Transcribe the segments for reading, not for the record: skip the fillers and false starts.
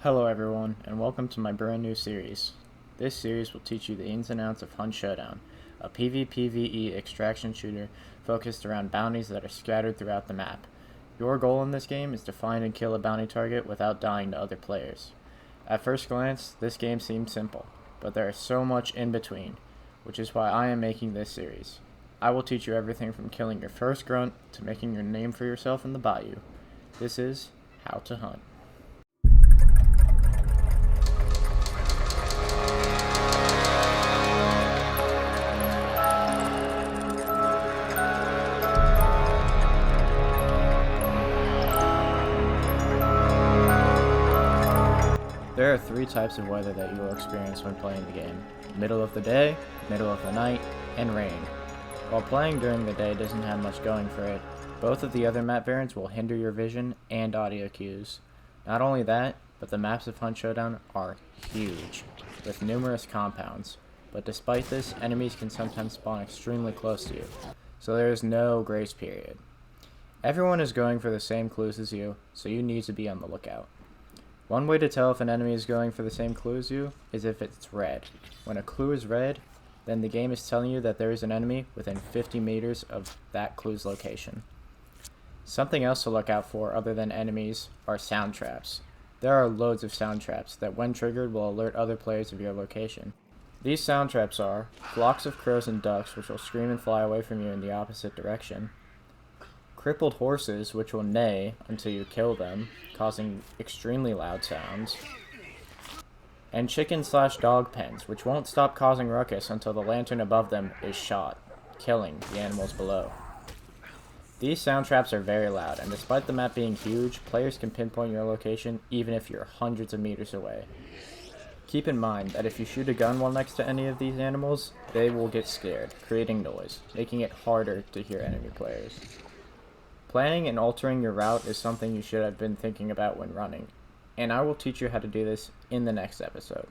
Hello everyone, and welcome to my brand new series. This series will teach you the ins and outs of Hunt Showdown, a PvPvE extraction shooter focused around bounties that are scattered throughout the map. Your goal in this game is to find and kill a bounty target without dying to other players. At first glance, this game seems simple, but there is so much in between, which is why I am making this series. I will teach you everything from killing your first grunt to making your name for yourself in the bayou. This is How to Hunt. There are three types of weather that you will experience when playing the game: middle of the day, middle of the night, and rain. While playing during the day doesn't have much going for it, both of the other map variants will hinder your vision and audio cues. Not only that, but the maps of Hunt Showdown are huge, with numerous compounds, but despite this, enemies can sometimes spawn extremely close to you, so there is no grace period. Everyone is going for the same clues as you, so you need to be on the lookout. One way to tell if an enemy is going for the same clue as you is if it's red. When a clue is red, then the game is telling you that there is an enemy within 50 meters of that clue's location. Something else to look out for other than enemies are sound traps. There are loads of sound traps that when triggered will alert other players of your location. These sound traps are flocks of crows and ducks, which will scream and fly away from you in the opposite direction; crippled horses, which will neigh until you kill them, causing extremely loud sounds; and chicken/dog pens, which won't stop causing ruckus until the lantern above them is shot, killing the animals below. These sound traps are very loud, and despite the map being huge, players can pinpoint your location even if you're hundreds of meters away. Keep in mind that if you shoot a gun while next to any of these animals, they will get scared, creating noise, making it harder to hear enemy players. Planning and altering your route is something you should have been thinking about when running, and I will teach you how to do this in the next episode.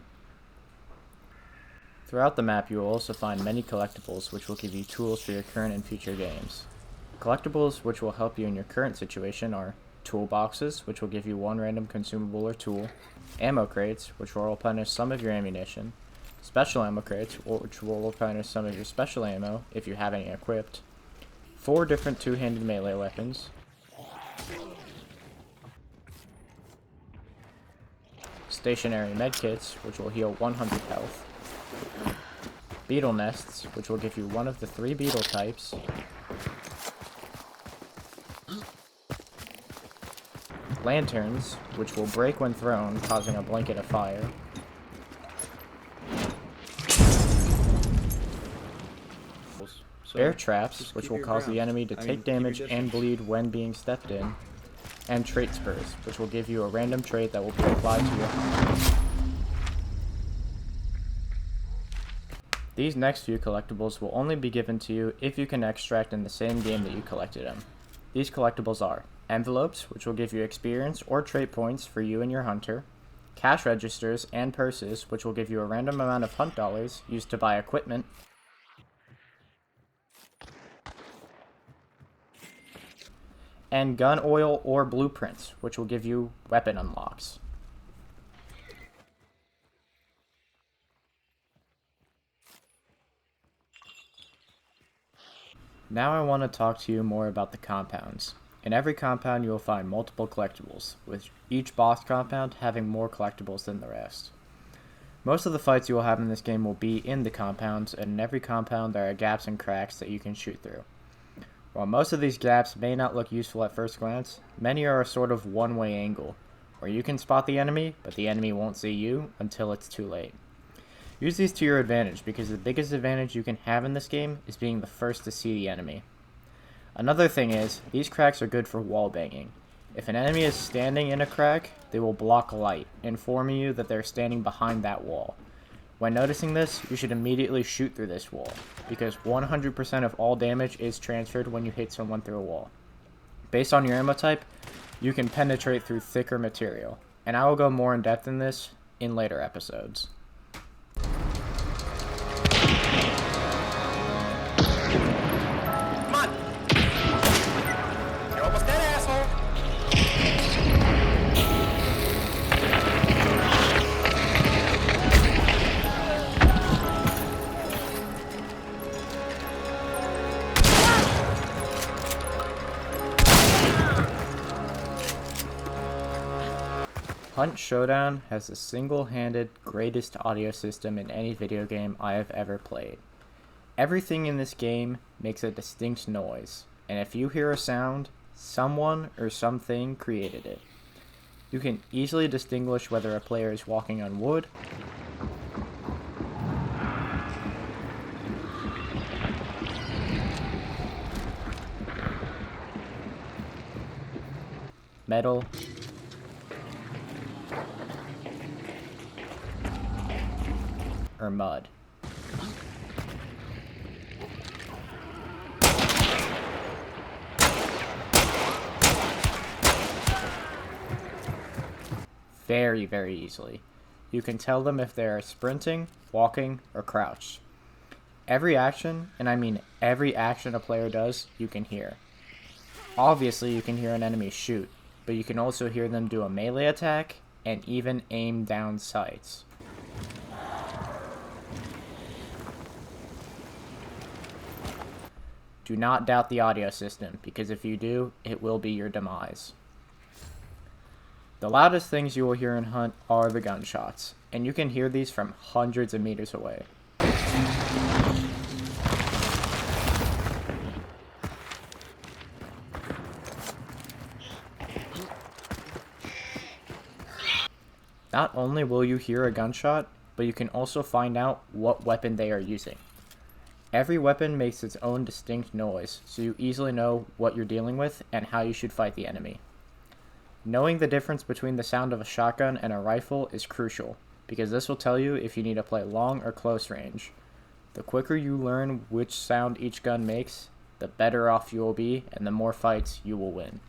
Throughout the map, you will also find many collectibles which will give you tools for your current and future games. Collectibles which will help you in your current situation are toolboxes, which will give you one random consumable or tool; ammo crates, which will replenish some of your ammunition; special ammo crates, which will replenish some of your special ammo if you have any equipped; 4 different two-handed melee weapons; stationary medkits, which will heal 100 health; beetle nests, which will give you one of the 3 beetle types; lanterns, which will break when thrown, causing a blanket of fire; bear traps, which will cause the enemy to take damage and bleed when being stepped in; and trait spurs, which will give you a random trait that will be applied to your hunt. These next few collectibles will only be given to you if you can extract in the same game that you collected them. These collectibles are envelopes, which will give you experience or trait points for you and your hunter; cash registers and purses, which will give you a random amount of hunt dollars used to buy equipment; and gun oil or blueprints, which will give you weapon unlocks. Now I want to talk to you more about the compounds. In every compound you will find multiple collectibles, with each boss compound having more collectibles than the rest. Most of the fights you will have in this game will be in the compounds, and in every compound there are gaps and cracks that you can shoot through. While most of these gaps may not look useful at first glance, many are a sort of one-way angle, where you can spot the enemy, but the enemy won't see you until it's too late. Use these to your advantage, because the biggest advantage you can have in this game is being the first to see the enemy. Another thing is, these cracks are good for wall banging. If an enemy is standing in a crack, they will block light, informing you that they're standing behind that wall. When noticing this, you should immediately shoot through this wall, because 100% of all damage is transferred when you hit someone through a wall. Based on your ammo type, you can penetrate through thicker material, and I will go more in depth in this in later episodes. Come on! You're almost dead, asshole! Hunt Showdown has the single-handed greatest audio system in any video game I have ever played. Everything in this game makes a distinct noise, and if you hear a sound, someone or something created it. You can easily distinguish whether a player is walking on wood, metal, or mud. Very, very easily. You can tell them if they are sprinting, walking, or crouched. Every action, and I mean every action a player does, you can hear. Obviously, you can hear an enemy shoot, but you can also hear them do a melee attack and even aim down sights. Do not doubt the audio system, because if you do, it will be your demise. The loudest things you will hear in Hunt are the gunshots, and you can hear these from hundreds of meters away. Not only will you hear a gunshot, but you can also find out what weapon they are using. Every weapon makes its own distinct noise, so you easily know what you're dealing with and how you should fight the enemy. Knowing the difference between the sound of a shotgun and a rifle is crucial, because this will tell you if you need to play long or close range. The quicker you learn which sound each gun makes, the better off you will be and the more fights you will win.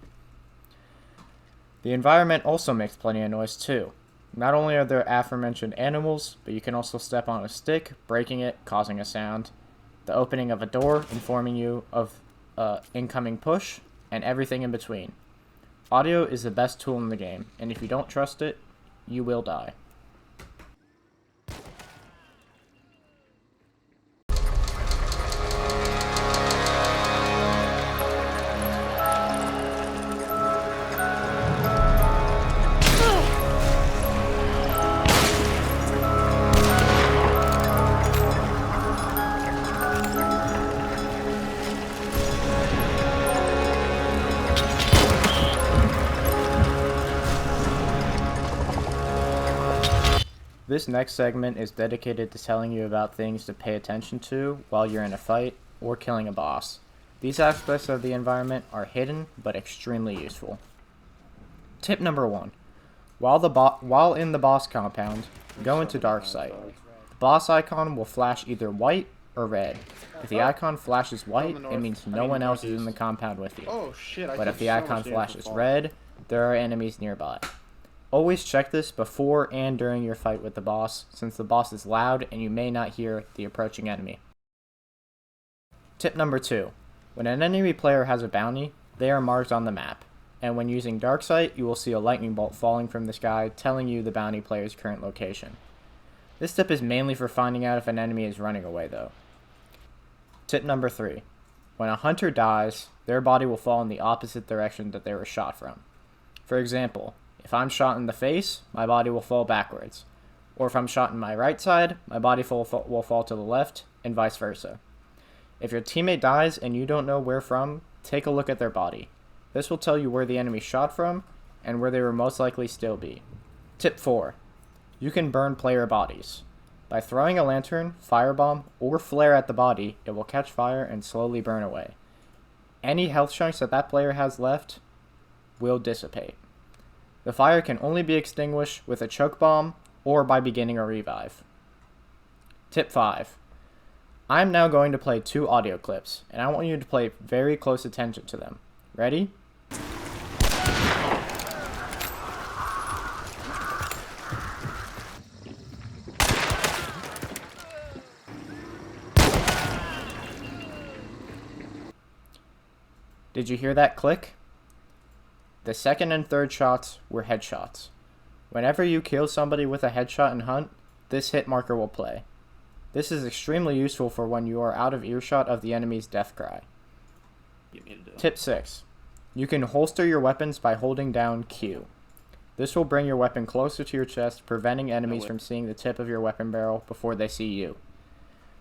The environment also makes plenty of noise too. Not only are there aforementioned animals, but you can also step on a stick, breaking it, causing a sound, the opening of a door informing you of incoming push, and everything in between. Audio is the best tool in the game, and if you don't trust it, you will die. This next segment is dedicated to telling you about things to pay attention to while you're in a fight or killing a boss. These aspects of the environment are hidden but extremely useful. Tip number 1. While in the boss compound, go into dark sight. The boss icon will flash either white or red. If the icon flashes white, it means no one else is in the compound with you. But if the icon flashes red, there are enemies nearby. Always check this before and during your fight with the boss, since the boss is loud and you may not hear the approaching enemy. Tip number 2. When an enemy player has a bounty, they are marked on the map, and when using dark sight, you will see a lightning bolt falling from the sky telling you the bounty player's current location. This tip is mainly for finding out if an enemy is running away though. Tip number 3. When a hunter dies, their body will fall in the opposite direction that they were shot from. For example, if I'm shot in the face, my body will fall backwards. Or if I'm shot in my right side, my body will fall to the left, and vice versa. If your teammate dies and you don't know where from, take a look at their body. This will tell you where the enemy shot from, and where they will most likely still be. Tip 4. You can burn player bodies. By throwing a lantern, firebomb, or flare at the body, it will catch fire and slowly burn away. Any health chunks that player has left will dissipate. The fire can only be extinguished with a choke bomb or by beginning a revive. Tip 5. I'm now going to play 2 audio clips, and I want you to pay very close attention to them. Ready? Did you hear that click? The second and third shots were headshots. Whenever you kill somebody with a headshot in Hunt, this hit marker will play. This is extremely useful for when you are out of earshot of the enemy's death cry. Tip 6. You can holster your weapons by holding down Q. This will bring your weapon closer to your chest, preventing enemies from seeing the tip of your weapon barrel before they see you.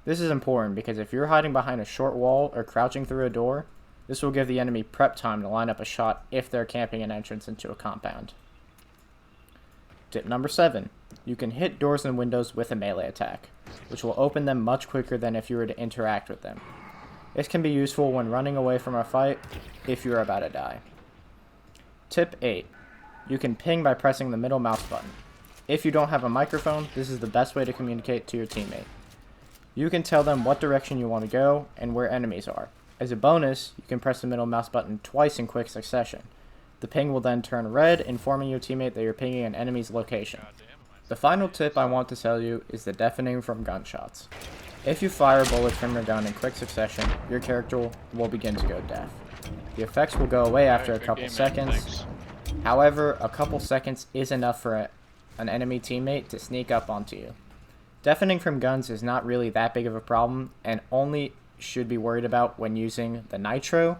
This is important because if you're hiding behind a short wall or crouching through a door, this will give the enemy prep time to line up a shot if they're camping an entrance into a compound. Tip number 7. You can hit doors and windows with a melee attack, which will open them much quicker than if you were to interact with them. This can be useful when running away from a fight if you're about to die. Tip 8. You can ping by pressing the middle mouse button. If you don't have a microphone, this is the best way to communicate to your teammate. You can tell them what direction you want to go and where enemies are. As a bonus, you can press the middle mouse button twice in quick succession. The ping will then turn red, informing your teammate that you're pinging an enemy's location. The final tip I want to tell you is the deafening from gunshots. If you fire bullets from your gun in quick succession, your character will begin to go deaf. The effects will go away after a couple seconds. However, a couple seconds is enough for an enemy teammate to sneak up onto you. Deafening from guns is not really that big of a problem and only should be worried about when using the nitro,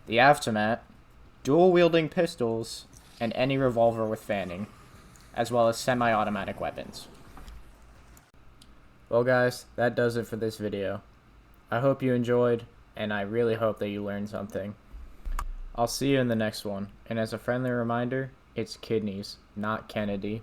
the aftermath, dual-wielding pistols, and any revolver with fanning, as well as semi-automatic weapons. Well guys, that does it for this video. I hope you enjoyed, and I really hope that you learned something. I'll see you in the next one, and as a friendly reminder, it's kidneys, not Kennedy.